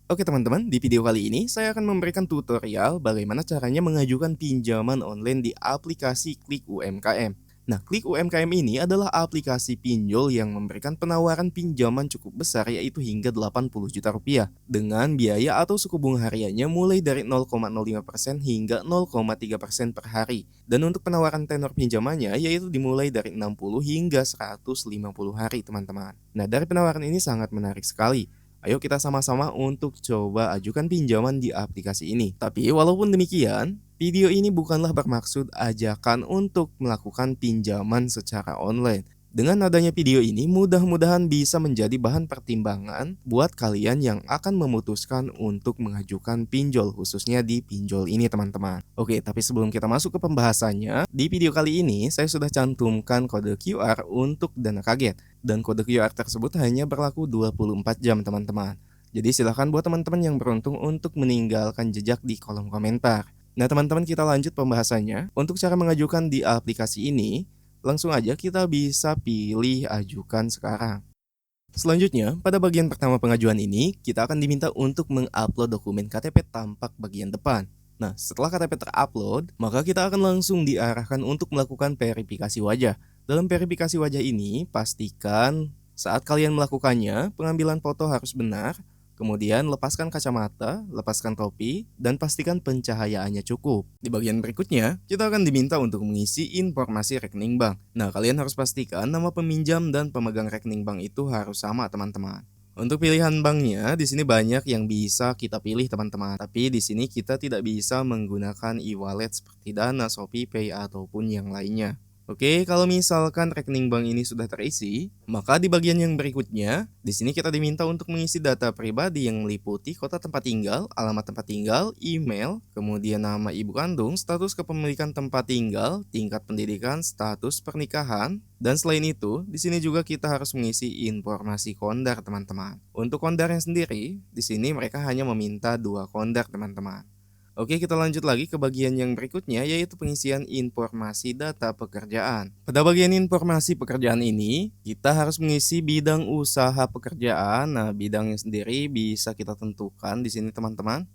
Oke teman-teman, di video kali ini saya akan memberikan tutorial bagaimana caranya mengajukan pinjaman online di aplikasi Klik UMKM. Nah, Klik UMKM ini adalah aplikasi pinjol yang memberikan penawaran pinjaman cukup besar yaitu hingga 80 juta rupiah dengan biaya atau suku bunga hariannya mulai dari 0,05% hingga 0,3% per hari. Dan untuk penawaran tenor pinjamannya yaitu dimulai dari 60 hingga 150 hari teman-teman. Nah, dari penawaran ini sangat menarik sekali. Ayo kita sama-sama untuk coba ajukan pinjaman di aplikasi ini. Tapi walaupun demikian, video ini bukanlah bermaksud ajakan untuk melakukan pinjaman secara online. Dengan adanya video ini, mudah-mudahan bisa menjadi bahan pertimbangan buat kalian yang akan memutuskan untuk mengajukan pinjol, khususnya di pinjol ini teman-teman. Oke, tapi sebelum kita masuk ke pembahasannya, di video kali ini saya sudah cantumkan kode QR untuk dana kaget. Dan kode QR tersebut hanya berlaku 24 jam teman-teman. Jadi silahkan buat teman-teman yang beruntung untuk meninggalkan jejak di kolom komentar. Nah teman-teman, kita lanjut pembahasannya. Untuk cara mengajukan di aplikasi ini, langsung aja kita bisa pilih ajukan sekarang. Selanjutnya, pada bagian pertama pengajuan ini, kita akan diminta untuk mengupload dokumen KTP tampak bagian depan. Nah, setelah KTP terupload, maka kita akan langsung diarahkan untuk melakukan verifikasi wajah. Dalam verifikasi wajah ini, pastikan saat kalian melakukannya, pengambilan foto harus benar. Kemudian lepaskan kacamata, lepaskan topi, dan pastikan pencahayaannya cukup. Di bagian berikutnya, kita akan diminta untuk mengisi informasi rekening bank. Nah, kalian harus pastikan nama peminjam dan pemegang rekening bank itu harus sama, teman-teman. Untuk pilihan banknya, di sini banyak yang bisa kita pilih, teman-teman. Tapi di sini kita tidak bisa menggunakan e-wallet seperti Dana, ShopeePay, ataupun yang lainnya. Oke, kalau misalkan rekening bank ini sudah terisi, maka di bagian yang berikutnya, di sini kita diminta untuk mengisi data pribadi yang meliputi kota tempat tinggal, alamat tempat tinggal, email, kemudian nama ibu kandung, status kepemilikan tempat tinggal, tingkat pendidikan, status pernikahan, dan selain itu, di sini juga kita harus mengisi informasi kondar, teman-teman. Untuk kondarnya sendiri, di sini mereka hanya meminta 2 kondar, teman-teman. Oke, kita lanjut lagi ke bagian yang berikutnya, yaitu pengisian informasi data pekerjaan. Pada bagian informasi pekerjaan ini, kita harus mengisi bidang usaha pekerjaan. Nah, bidangnya sendiri bisa kita tentukan di sini, teman-teman.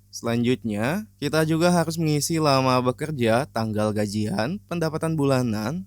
Selanjutnya, kita juga harus mengisi lama bekerja, tanggal gajian, pendapatan bulanan,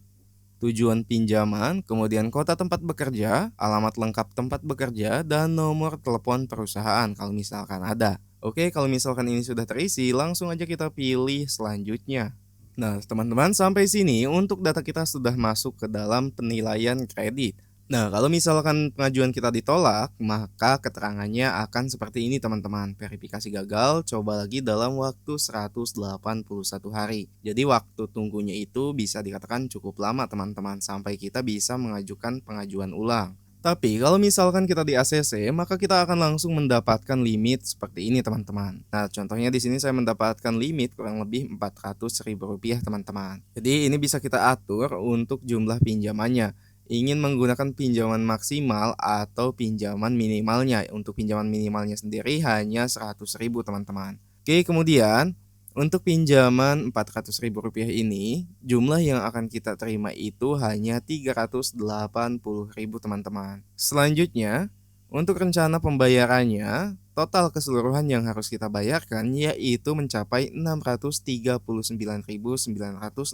tujuan pinjaman, kemudian kota tempat bekerja, alamat lengkap tempat bekerja, dan nomor telepon perusahaan kalau misalkan ada. Oke, kalau misalkan ini sudah terisi, langsung aja kita pilih selanjutnya. Nah, teman-teman, sampai sini untuk data kita sudah masuk ke dalam penilaian kredit. Nah, kalau misalkan pengajuan kita ditolak, maka keterangannya akan seperti ini, teman-teman. Verifikasi gagal, coba lagi dalam waktu 181 hari. Jadi waktu tunggunya itu bisa dikatakan cukup lama, teman-teman, sampai kita bisa mengajukan pengajuan ulang. Tapi kalau misalkan kita di ACC, maka kita akan langsung mendapatkan limit seperti ini, teman-teman. Nah, contohnya di sini saya mendapatkan limit kurang lebih Rp400.000, teman-teman. Jadi ini bisa kita atur untuk jumlah pinjamannya. Ingin menggunakan pinjaman maksimal atau pinjaman minimalnya. Untuk pinjaman minimalnya sendiri hanya Rp100.000, teman-teman. Oke, kemudian untuk pinjaman Rp400.000 ini, jumlah yang akan kita terima itu hanya Rp380.000, teman-teman. Selanjutnya, untuk rencana pembayarannya, total keseluruhan yang harus kita bayarkan yaitu mencapai Rp639.962.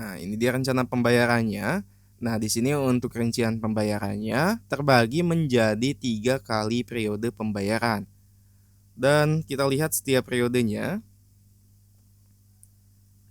Nah, ini dia rencana pembayarannya. Nah, di sini untuk rincian pembayarannya terbagi menjadi 3 kali periode pembayaran. Dan kita lihat setiap periodenya.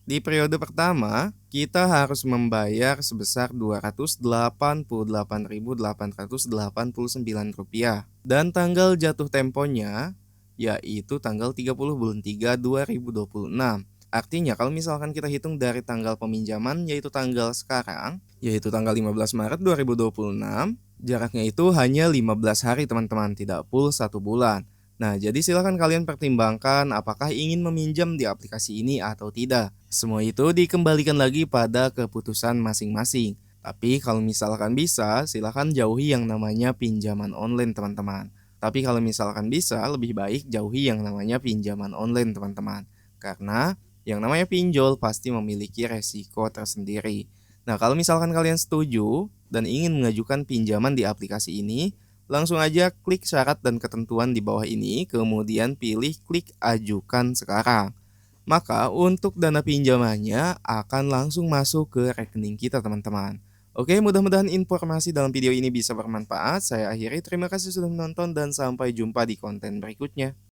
Di periode pertama, kita harus membayar sebesar Rp288.889 dan tanggal jatuh temponya yaitu tanggal 30 bulan 3 2026. Artinya kalau misalkan kita hitung dari tanggal peminjaman yaitu tanggal sekarang, yaitu tanggal 15 Maret 2026, jaraknya itu hanya 15 hari, teman-teman, tidak full 1 bulan. Nah, jadi silakan kalian pertimbangkan apakah ingin meminjam di aplikasi ini atau tidak. Semua itu dikembalikan lagi pada keputusan masing-masing. Tapi kalau misalkan bisa, silakan jauhi yang namanya pinjaman online, teman-teman. Tapi kalau misalkan bisa, lebih baik jauhi yang namanya pinjaman online, teman-teman. Karena yang namanya pinjol pasti memiliki resiko tersendiri. Nah, kalau misalkan kalian setuju dan ingin mengajukan pinjaman di aplikasi ini, Langsung aja klik syarat dan ketentuan di bawah ini, kemudian pilih klik ajukan sekarang. Maka untuk dana pinjamannya akan langsung masuk ke rekening kita teman-teman. Oke, mudah-mudahan informasi dalam video ini bisa bermanfaat. Saya akhiri, terima kasih sudah menonton dan sampai jumpa di konten berikutnya.